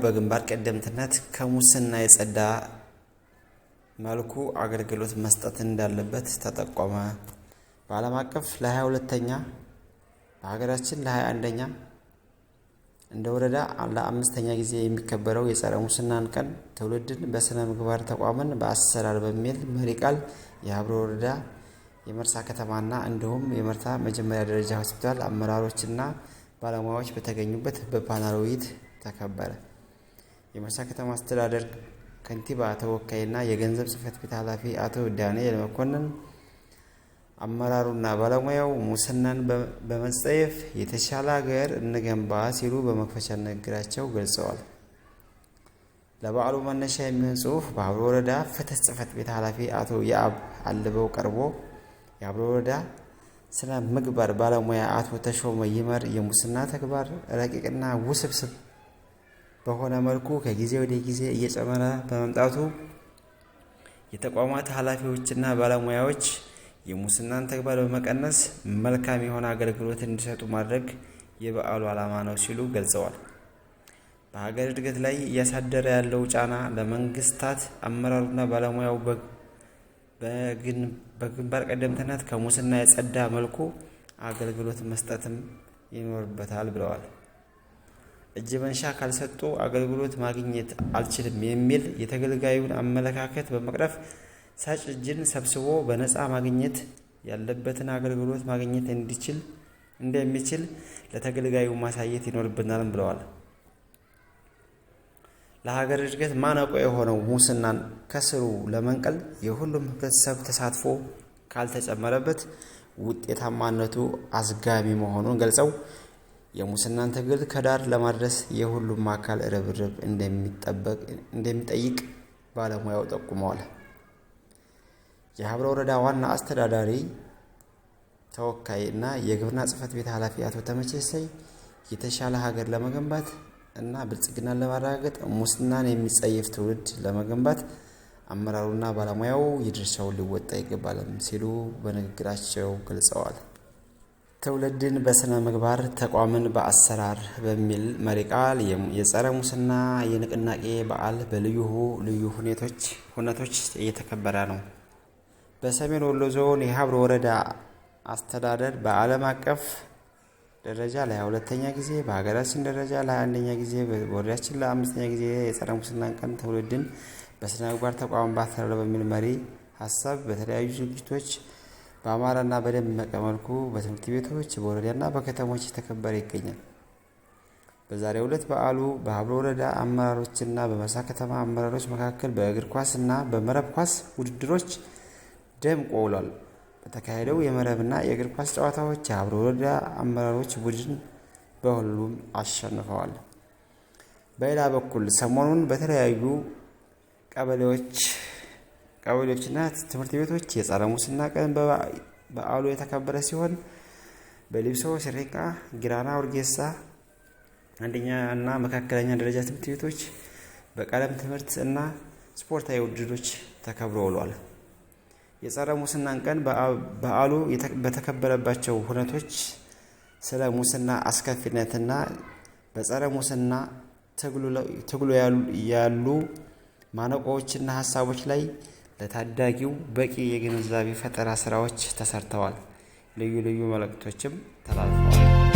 በግንባር ቀደምትነት ከሙስና የጸዳ መልኩ አገልግሎት መስጠት እንዳለበት ተጠቆመ። በዓለም አቀፍ ለ22ኛ በሀገራችን ለ21ኛ እንደ ወረዳ ለ5ኛ ጊዜ የሚከበረው የጸረ ሙስናን ቀን ትውልድን በስነ ምግባር ተቋምን በአሰራር በሚል መሪ ቃል የሀብሮ ወረዳ የመርሳ ከተማና እንዲሁም የመርሳ መጀመሪያ ደረጃ ሆስፒታል አመራሮችና ባለሙያዎች በተገኙበት በፓናል ውይይት ተከበረ። የመርሳ ከተማ አስተዳደር ከንቲባ ተወካይና የገንዘብ ጽሕፈት ቤት ኃላፊ አቶ ዳንኤል መኮንን አመራሩና ባለሙያው ሙስናን በመጸየፍ የተሻለ ሀገር እንገንባ ሲሉ በመክፈቻ ንግግራቸው ገልጸዋል። ለበዓሉ መነሻ የሚሆን ጽሑፍ በሀብሮ ወረዳ ፍትህ ጽሕፈት ቤት ኃላፊ አቶ ያዕብ አልበው ቀርቦ የሀብሮ ወረዳ ስነ ምግባር ባለሙያ አቶ ተሾመ ይመር የሙስና ተግባር ረቂቅና ውስብስብ በሆነ መልኩ ከጊዜ ወደ ጊዜ እየጨመረ በመምጣቱ የተቋማት ኃላፊዎችና ባለሙያዎች የሙስናን ተግባር በመቀነስ መልካም የሆነ አገልግሎት እንዲሰጡ ማድረግ የበዓሉ ዓላማ ነው ሲሉ ገልጸዋል። በሀገር እድገት ላይ እያሳደረ ያለው ጫና ለመንግስታት አመራሩና ባለሙያው በግንባር ቀደምትነት ከሙስና የጸዳ መልኩ አገልግሎት መስጠትም ይኖርበታል ብለዋል። እጅ መንሻ ካልሰጡ አገልግሎት ማግኘት አልችልም የሚል የተገልጋዩን አመለካከት በመቅረፍ ሰጪ እጅን ሰብስቦ በነፃ ማግኘት ያለበትን አገልግሎት ማግኘት እንደሚችል ለተገልጋዩ ማሳየት ይኖርብናል ብለዋል። ለሀገር እድገት ማነቆ የሆነው ሙስናን ከስሩ ለመንቀል የሁሉም ህብረተሰብ ተሳትፎ ካልተጨመረበት ውጤታማነቱ አዝጋሚ መሆኑን ገልጸው የሙስናን ትግል ከዳር ለማድረስ የሁሉም አካል ርብርብ እንደሚጠይቅ ባለሙያው ጠቁመዋል። የሀብሮ ወረዳ ዋና አስተዳዳሪ ተወካይ እና የግብርና ጽሕፈት ቤት ኃላፊ አቶ ተመቸሰይ የተሻለ ሀገር ለመገንባት እና ብልጽግናን ለማረጋገጥ ሙስናን የሚጸየፍ ትውልድ ለመገንባት አመራሩና ባለሙያው የድርሻውን ሊወጣ ይገባል ሲሉ በንግግራቸው ገልጸዋል። ትውልድን በስነ ምግባር ተቋምን በአሰራር በሚል መሪ ቃል የጸረ ሙስና የንቅናቄ በዓል በልዩ ሁነቶች እየተከበረ ነው። በሰሜን ወሎ ዞን የሀብሮ ወረዳ አስተዳደር በዓለም አቀፍ ደረጃ ለ22ኛ ጊዜ በሀገራችን ደረጃ ለ21ኛ ጊዜ በወረዳችን ለ5ኛ ጊዜ የጸረ ሙስናን ቀን ትውልድን በስነ ምግባር ተቋምን በአሰራር በሚል መሪ ሀሳብ በተለያዩ ዝግጅቶች በአማረና በደመቀ መልኩ በትምህርት ቤቶች በወረዳና በከተሞች የተከበረ ይገኛል። በዛሬው ዕለት በዓሉ በሀብሮ ወረዳ አመራሮችና በመርሳ ከተማ አመራሮች መካከል በእግር ኳስና በመረብ ኳስ ውድድሮች ደምቆ ውሏል። በተካሄደው የመረብና የእግር ኳስ ጨዋታዎች የሀብሮ ወረዳ አመራሮች ቡድን በሁሉም አሸንፈዋል። በሌላ በኩል ሰሞኑን በተለያዩ ቀበሌዎችና ትምህርት ቤቶች የጸረ ሙስና ቀን በዓሉ የተከበረ ሲሆን በሊብሶ ሲሪንቃ፣ ጊራና ውርጌሳ አንደኛ እና መካከለኛ ደረጃ ትምህርት ቤቶች በቀለም ትምህርት እና ስፖርታዊ ውድድሮች ተከብሮ ውሏል። የጸረ ሙስናን ቀን በዓሉ በተከበረባቸው ሁነቶች ስለ ሙስና አስከፊነትና በጸረ ሙስና ትግሉ ያሉ ማነቆዎችና ሀሳቦች ላይ ለታዳጊው በቂ የግንዛቤ ፈጠራ ስራዎች ተሰርተዋል። ልዩ መልእክቶችም ተላልፈዋል።